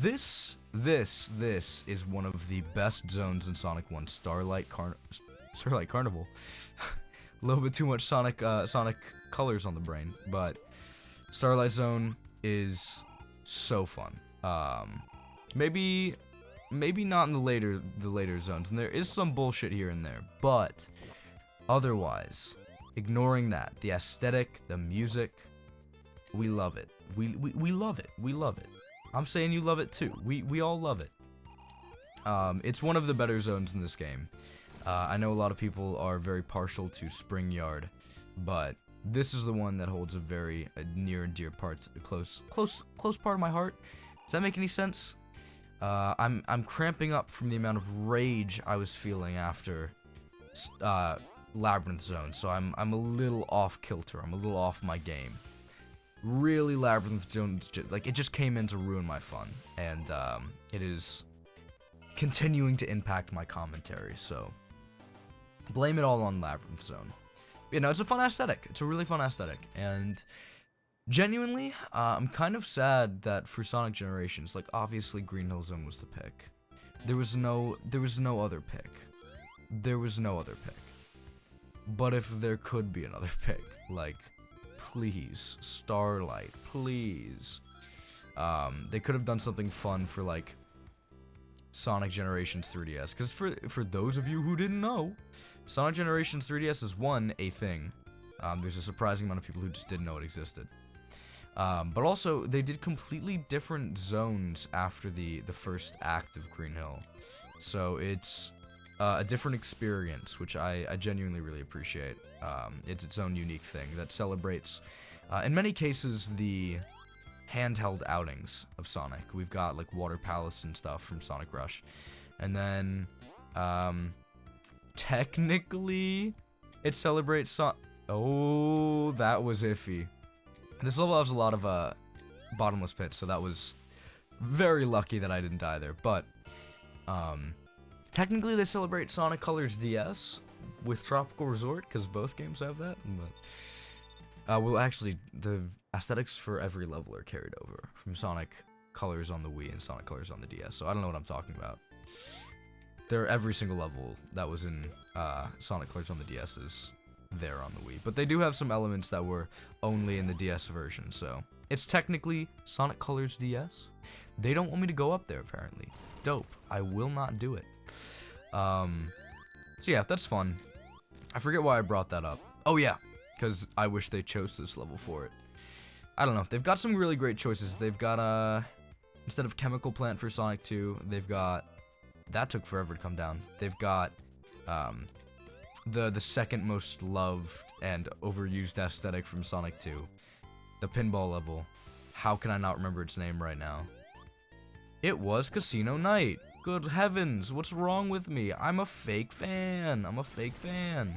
This is one of the best zones in Sonic 1. Starlight Carnival. A little bit too much Sonic colors on the brain, but Starlight Zone is so fun. Maybe not in the later zones, and there is some bullshit here and there, but otherwise, ignoring that, the aesthetic, the music, we love it. We love it. We love it. I'm saying you love it too. We all love it. It's one of the better zones in this game. I know a lot of people are very partial to Spring Yard, but this is the one that holds a very near and dear close part of my heart. Does that make any sense? I'm cramping up from the amount of rage I was feeling after Labyrinth Zone, so I'm a little off kilter. I'm a little off my game. Really, Labyrinth Zone, like, it just came in to ruin my fun, and it is continuing to impact my commentary, so blame it all on Labyrinth Zone. You know, it's a fun aesthetic. It's a really fun aesthetic, and genuinely, I'm kind of sad that for Sonic Generations, like, obviously Green Hill Zone was the pick. There was no other pick. There was no other pick. But if there could be another pick, like, please, Starlight, please. They could have done something fun for, like, Sonic Generations 3DS, because for those of you who didn't know, Sonic Generations 3DS is, one, a thing. There's a surprising amount of people who just didn't know it existed. But also, they did completely different zones after the first act of Green Hill. So it's a different experience, which I genuinely really appreciate. It's its own unique thing that celebrates, in many cases, the handheld outings of Sonic. We've got, like, Water Palace and stuff from Sonic Rush. And then, technically, it celebrates Oh, that was iffy. This level has a lot of, bottomless pits, so that was very lucky that I didn't die there. But, technically they celebrate Sonic Colors DS with Tropical Resort, because both games have that. But, well, actually, the aesthetics for every level are carried over from Sonic Colors on the Wii and Sonic Colors on the DS, so I don't know what I'm talking about. Every single level that was in Sonic Colors on the DS is there on the Wii, but they do have some elements that were only in the DS version, so it's technically Sonic Colors DS. They don't want me to go up there, apparently. Dope. I will not do it. So yeah, that's fun. I forget why I brought that up. Oh yeah, because I wish they chose this level for it. I don't know. They've got some really great choices. They've got, instead of Chemical Plant for Sonic 2, they've got... That took forever to come down. They've got, the second most loved and overused aesthetic from Sonic 2. The pinball level. How can I not remember its name right now? It was Casino Night. Good heavens, what's wrong with me? I'm a fake fan. I'm a fake fan.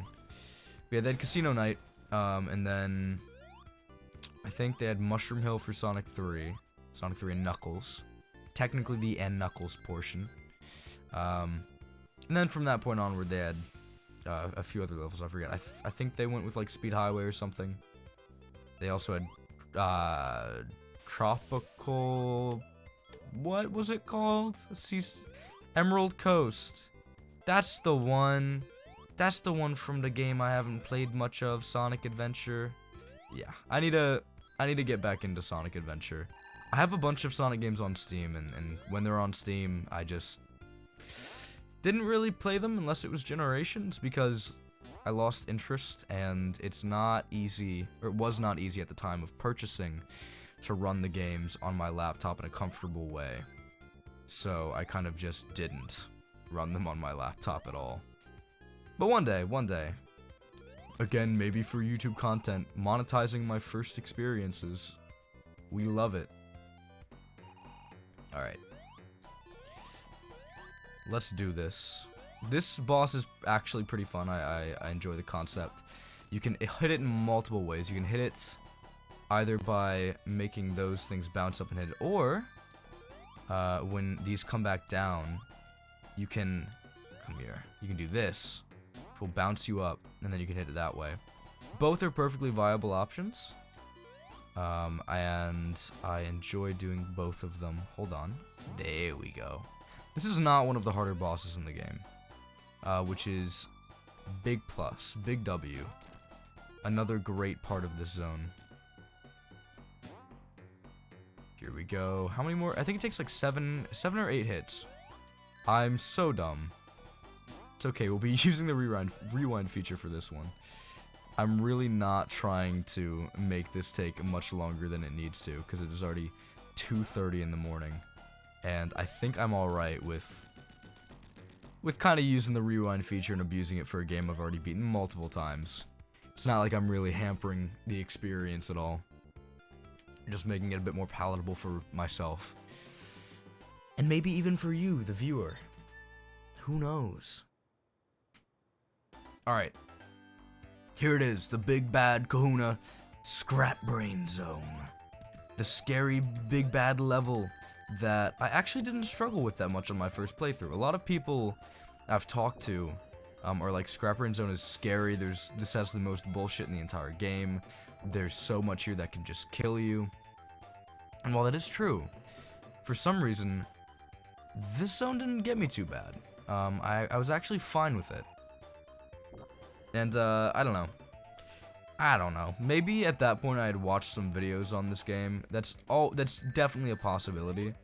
Yeah, they had Casino Night, and then I think they had Mushroom Hill for Sonic 3. Sonic 3 and Knuckles. Technically the N Knuckles portion. And then from that point onward, they had a few other levels. I forget. I think they went with, like, Speed Highway or something. They also had Tropical... What was it called? Emerald Coast. That's the one. That's the one from the game I haven't played much of, Sonic Adventure. Yeah, I need to get back into Sonic Adventure. I have a bunch of Sonic games on Steam, and when they're on Steam, I just didn't really play them unless it was Generations, because I lost interest, and it's not easy, or it was not easy at the time of purchasing, to run the games on my laptop in a comfortable way. So I kind of just didn't run them on my laptop at all. But one day, again, maybe for YouTube content, monetizing my first experiences. We love it. Alright. Let's do this. This boss is actually pretty fun. I enjoy the concept. You can hit it in multiple ways. You can hit it either by making those things bounce up and hit it, or when these come back down, you can do this, which will bounce you up, and then you can hit it that way. Both are perfectly viable options. And I enjoy doing both of them. Hold on. There we go. This is not one of the harder bosses in the game, which is Big Plus, Big W. Another great part of this zone. Here we go. How many more? I think it takes like 7 or 8 hits. I'm so dumb. It's okay, we'll be using the rewind feature for this one. I'm really not trying to make this take much longer than it needs to, because it is already 2:30 in the morning. And I think I'm alright with kind of using the rewind feature and abusing it for a game I've already beaten multiple times. It's not like I'm really hampering the experience at all. Just making it a bit more palatable for myself. And maybe even for you, the viewer. Who knows? Alright. Here it is, the big bad kahuna Scrap Brain Zone. The scary big bad level that I actually didn't struggle with that much on my first playthrough. A lot of people I've talked to are like, Scrap Brain Zone is scary, this has the most bullshit in the entire game. There's so much here that can just kill you. And while that is true, for some reason, this zone didn't get me too bad. I was actually fine with it. And, I don't know. Maybe at that point I had watched some videos on this game. That's definitely a possibility.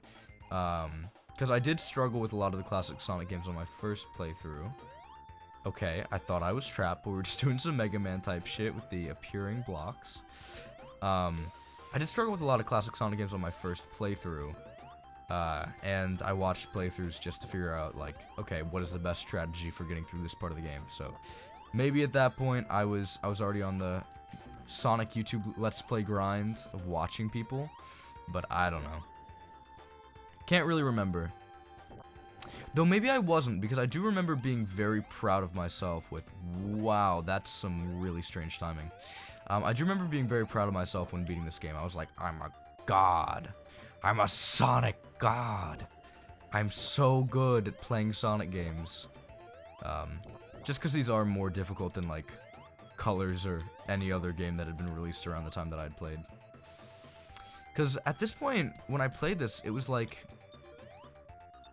Because I did struggle with a lot of the classic Sonic games on my first playthrough. Okay, I thought I was trapped, but we were just doing some Mega Man type shit with the appearing blocks. I did struggle with a lot of classic Sonic games on my first playthrough. And I watched playthroughs just to figure out, like, okay, what is the best strategy for getting through this part of the game? So, maybe at that point, I was already on the Sonic YouTube Let's Play grind of watching people, but I don't know. Can't really remember. Though maybe I wasn't, because I do remember being very proud of myself with, wow, that's some really strange timing. I do remember being very proud of myself when beating this game. I was like, I'm a god. I'm a Sonic god. I'm so good at playing Sonic games. Just because these are more difficult than, like, Colors or any other game that had been released around the time that I'd played. Because at this point, when I played this, it was like,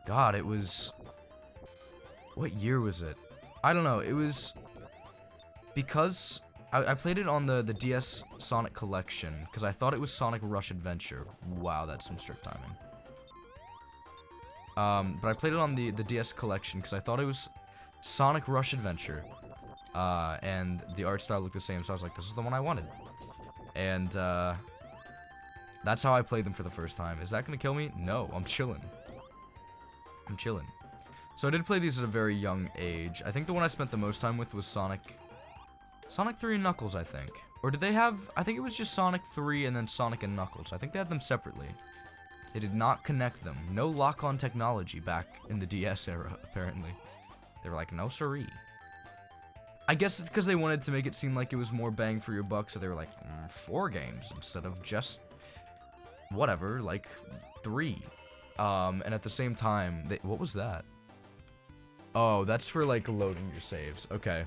God, it was, what year was it? I don't know, it was, because I played it on the DS Sonic Collection, because I thought it was Sonic Rush Adventure. Wow, that's some strict timing. But I played it on the DS Collection, because I thought it was Sonic Rush Adventure. And the art style looked the same, so I was like, this is the one I wanted. And, that's how I played them for the first time. Is that gonna kill me? No, I'm chilling. I'm chilling. So I did play these at a very young age. I think the one I spent the most time with was Sonic 3 and Knuckles, I think. Or did they have, I think it was just Sonic 3 and then Sonic and Knuckles. I think they had them separately. They did not connect them. No lock-on technology back in the DS era, apparently. They were like, no siree. I guess it's because they wanted to make it seem like it was more bang for your buck, so they were like, 4 games instead of just, whatever, like, 3. And at the same time, what was that? Oh, that's for, like, loading your saves. Okay.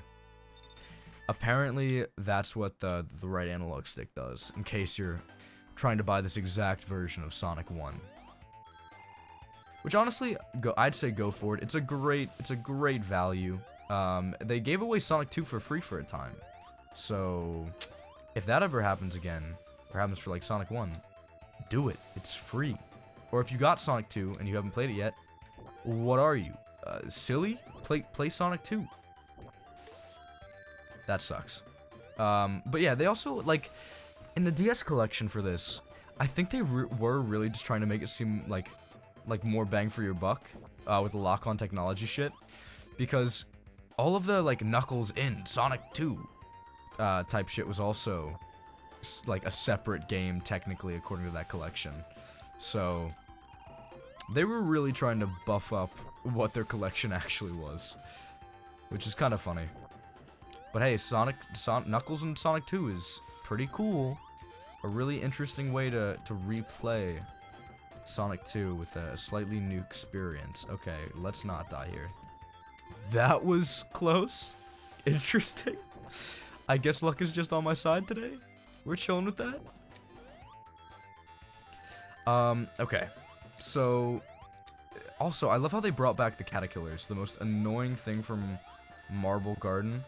Apparently, that's what the right analog stick does, in case you're trying to buy this exact version of Sonic 1. Which, honestly, I'd say go for it. It's a great value. They gave away Sonic 2 for free for a time. So, if that ever happens again, or happens for, like, Sonic 1, do it. It's free. Or if you got Sonic 2 and you haven't played it yet, what are you? Silly? Play Sonic 2. That sucks. But yeah, they also, like, in the DS collection for this, I think they were really just trying to make it seem like more bang for your buck, with the lock-on technology shit. Because all of the, like, Knuckles in Sonic 2, type shit was also, like, a separate game, technically, according to that collection. So, they were really trying to buff up what their collection actually was. Which is kind of funny. But hey, Knuckles in Sonic 2 is pretty cool. A really interesting way to replay Sonic 2 with a slightly new experience. Okay, let's not die here. That was close. Interesting. I guess luck is just on my side today. We're chilling with that. Okay. So, also, I love how they brought back the Caterkillers, the most annoying thing from Marble Garden.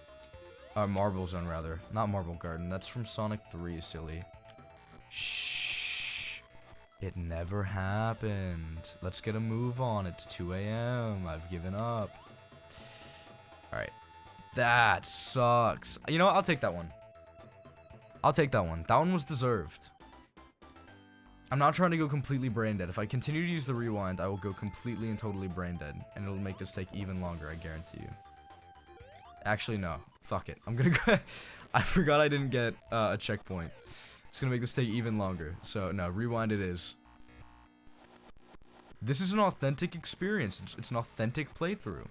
Marble Zone, rather. Not Marble Garden, that's from Sonic 3, silly. Shh. It never happened. Let's get a move on. It's 2 a.m. I've given up. Alright. That sucks. You know what? I'll take that one. I'll take that one. That one was deserved. I'm not trying to go completely brain dead. If I continue to use the rewind, I will go completely and totally brain dead. And it'll make this take even longer, I guarantee you. Actually, no. Fuck it. I'm gonna go... I forgot I didn't get a checkpoint. It's gonna make this take even longer. So, no. Rewind it is. This is an authentic experience. It's an authentic playthrough.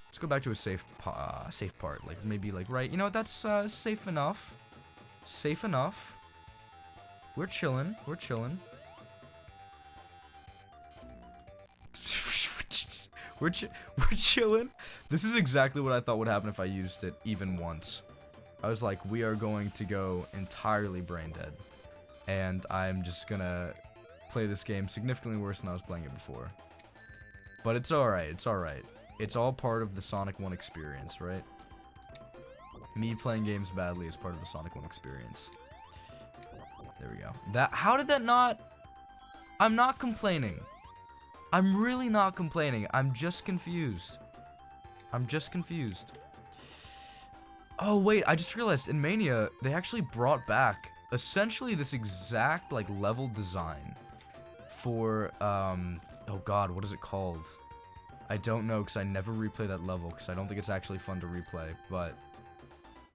Let's go back to a safe part. Like, maybe, like, right... You know what? That's safe enough. Safe enough. We're chilling. We're chilling. we're chilling. This is exactly what I thought would happen if I used it even once. I was like, we are going to go entirely brain dead. And I'm just gonna play this game significantly worse than I was playing it before. But it's alright. It's alright. It's all part of the Sonic 1 experience, right? Me playing games badly is part of the Sonic 1 experience. There we go. How did that not... I'm not complaining. I'm really not complaining. I'm just confused. I'm just confused. Oh, wait. I just realized in Mania, they actually brought back essentially this exact, like, level design for, oh god, what is it called? I don't know, because I never replay that level, because I don't think it's actually fun to replay, but...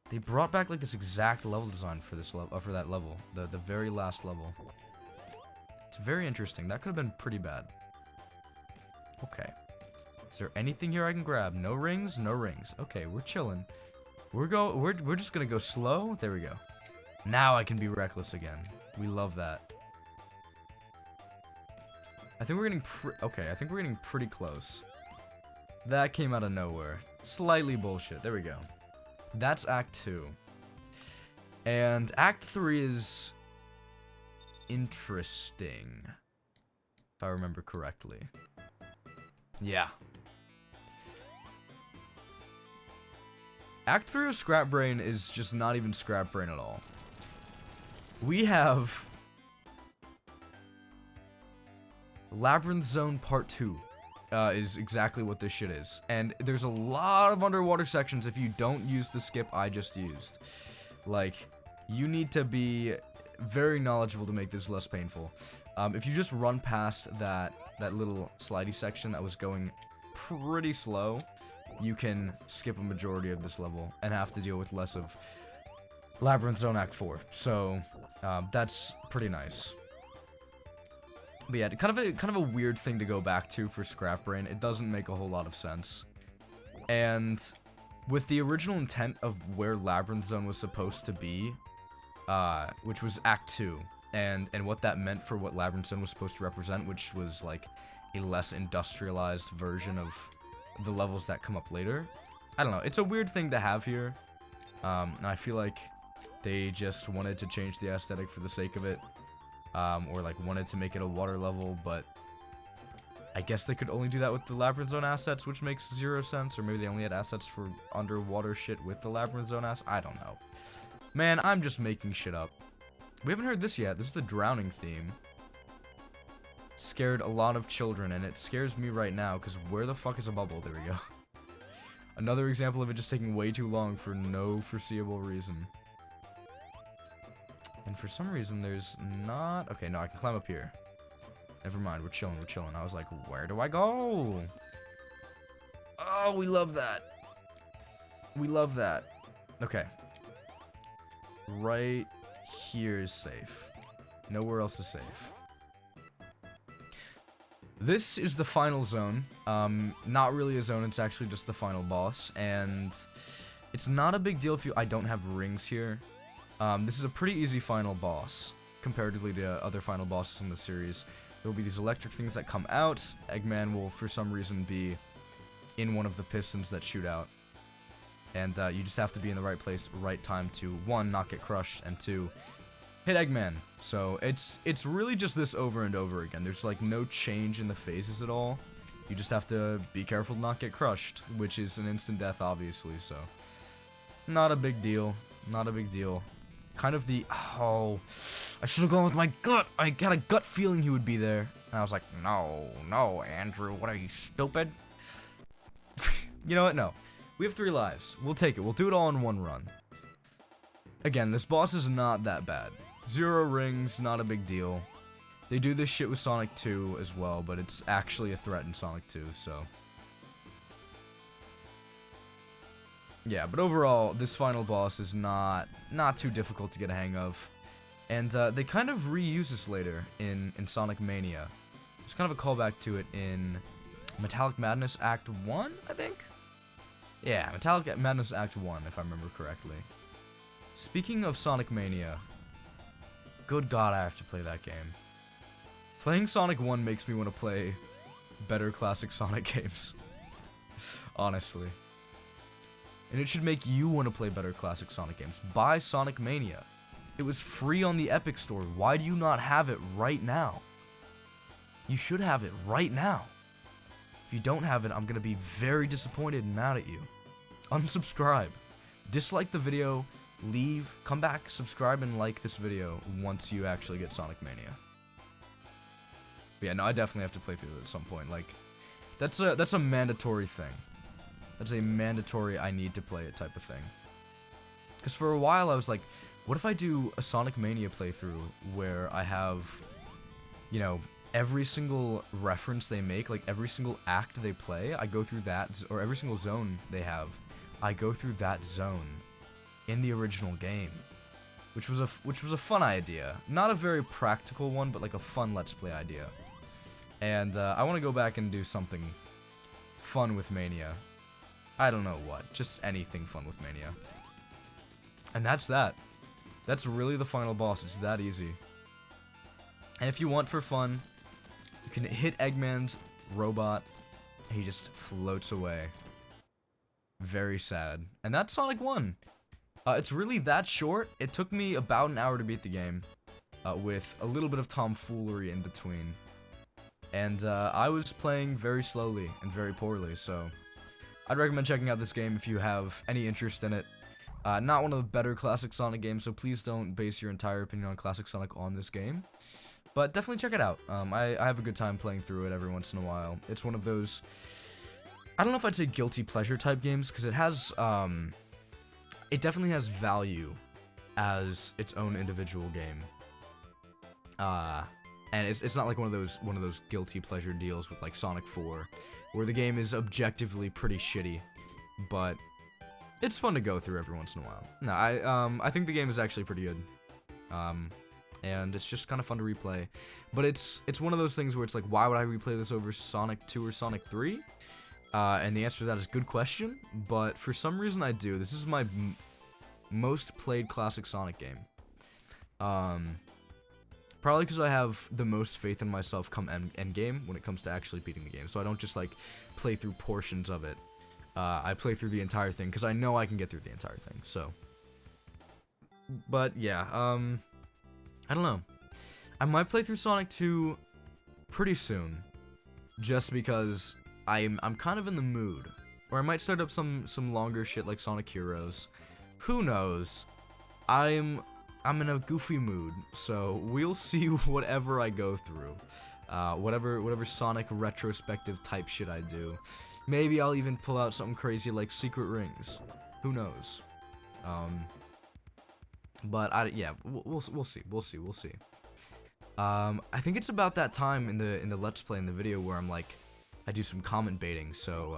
They brought back, like, this exact level design for this level, for that level. The very last level. It's very interesting. That could have been pretty bad. Okay. Is there anything here I can grab? No rings? No rings. Okay, we're chilling. We're just gonna go slow. There we go. Now I can be reckless again. We love that. I think we're getting okay, I think we're getting pretty close. That came out of nowhere. Slightly bullshit. There we go. That's Act 2. And Act 3 is interesting, if I remember correctly. Yeah. Act 3 of Scrap Brain is just not even Scrap Brain at all. We have Labyrinth Zone Part 2. Is exactly what this shit is. And there's a lot of underwater sections if you don't use the skip I just used. Like, you need to be very knowledgeable to make this less painful. If you just run past that little slidey section that was going pretty slow, you can skip a majority of this level and have to deal with less of Labyrinth Zone Act 4. So, that's pretty nice. But yeah, kind of a weird thing to go back to for Scrap Brain. It doesn't make a whole lot of sense. And with the original intent of where Labyrinth Zone was supposed to be, which was Act 2, and what that meant for what Labyrinth Zone was supposed to represent, which was like a less industrialized version of the levels that come up later. I don't know. It's a weird thing to have here. And I feel like they just wanted to change the aesthetic for the sake of it. Or like wanted to make it a water level, but I guess they could only do that with the Labyrinth Zone assets, which makes 0 sense, or maybe they only had assets for underwater shit with the Labyrinth Zone assets. I don't know. Man, I'm just making shit up. We haven't heard this yet. This is the drowning theme. Scared a lot of children, and it scares me right now, because where the fuck is a bubble? There we go. Another example of it just taking way too long for no foreseeable reason. And for some reason, there's not... Okay, no, I can climb up here. Never mind, we're chilling, we're chilling. I was like, where do I go? Oh, we love that. We love that. Okay. Right here is safe. Nowhere else is safe. This is the final zone. Not really a zone, it's actually just the final boss. And it's not a big deal if I don't have rings here. This is a pretty easy final boss, comparatively to other final bosses in the series. There will be these electric things that come out. Eggman will, for some reason, be in one of the pistons that shoot out. And you just have to be in the right place, right time to, 1, not get crushed, and 2, hit Eggman. So it's really just this over and over again. There's like no change in the phases at all. You just have to be careful to not get crushed, which is an instant death, obviously. So not a big deal. Not a big deal. Kind of the I should have gone with my gut. I got a gut feeling he would be there, and I was like, no, Andrew, what are you, stupid? You know what? No, we have 3 lives. We'll take it. We'll do it all in one run. Again, this boss is not that bad. 0 rings, not a big deal. They do this shit with Sonic 2 as well, but it's actually a threat in Sonic 2, so. Yeah, but overall, this final boss is not too difficult to get a hang of. And they kind of reuse this later in Sonic Mania. There's kind of a callback to it in Metallic Madness Act 1, I think? Yeah, Metallic Madness Act 1, if I remember correctly. Speaking of Sonic Mania, good god, I have to play that game. Playing Sonic 1 makes me want to play better classic Sonic games. Honestly. And it should make you want to play better classic Sonic games. Buy Sonic Mania. It was free on the Epic Store. Why do you not have it right now? You should have it right now. If you don't have it, I'm going to be very disappointed and mad at you. Unsubscribe. Dislike the video. Leave. Come back. Subscribe and like this video once you actually get Sonic Mania. But yeah, no, I definitely have to play through it at some point. Like, that's a mandatory thing. That's a mandatory I need to play it type of thing. Because for a while I was like, what if I do a Sonic Mania playthrough where I have, you know, every single reference they make, like every single act they play, I go through that, or every single zone they have, I go through that zone in the original game. Which was a fun idea. Not a very practical one, but like a fun Let's Play idea. And I want to go back and do something fun with Mania. I don't know what. Just anything fun with Mania. And that's that. That's really the final boss. It's that easy. And if you want for fun, you can hit Eggman's robot, and he just floats away. Very sad. And that's Sonic 1. It's really that short. It took me about an hour to beat the game, with a little bit of tomfoolery in between. And I was playing very slowly and very poorly, so I'd recommend checking out this game if you have any interest in it. Not one of the better classic Sonic games, so please don't base your entire opinion on classic Sonic on this game. But definitely check it out. I have a good time playing through it every once in a while. It's one of those, I don't know if I'd say guilty pleasure type games, because it has, it definitely has value as its own individual game. And it's not like one of those guilty pleasure deals with like Sonic 4, where the game is objectively pretty shitty, but it's fun to go through every once in a while. No, I think the game is actually pretty good. And it's just kind of fun to replay. But it's one of those things where it's like, why would I replay this over Sonic 2 or Sonic 3? And the answer to that is good question, but for some reason I do. This is my most played classic Sonic game. Probably because I have the most faith in myself come endgame when it comes to actually beating the game. So I don't just like play through portions of it. I play through the entire thing because I know I can get through the entire thing. So, but yeah, I don't know. I might play through Sonic 2 pretty soon, just because I'm kind of in the mood. Or I might start up some longer shit like Sonic Heroes. Who knows? I'm in a goofy mood, so we'll see whatever I go through. Whatever Sonic retrospective type shit I do. Maybe I'll even pull out something crazy like Secret Rings. Who knows? But yeah, we'll see. We'll see. I think it's about that time in the Let's Play in the video where I'm like, I do some comment baiting. So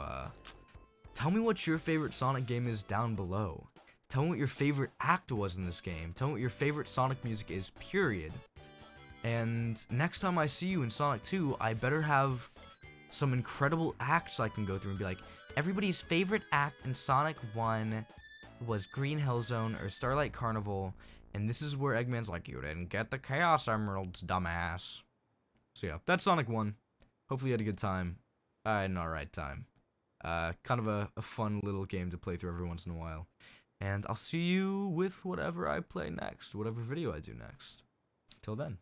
tell me what your favorite Sonic game is down below. Tell me what your favorite act was in this game. Tell me what your favorite Sonic music is, period. And next time I see you in Sonic 2, I better have some incredible acts I can go through and be like, everybody's favorite act in Sonic 1 was Green Hill Zone or Starlight Carnival, and this is where Eggman's like, you didn't get the Chaos Emeralds, dumbass. So yeah, that's Sonic 1. Hopefully you had a good time. I had an alright time. Kind of a fun little game to play through every once in a while. And I'll see you with whatever I play next, whatever video I do next. Till then.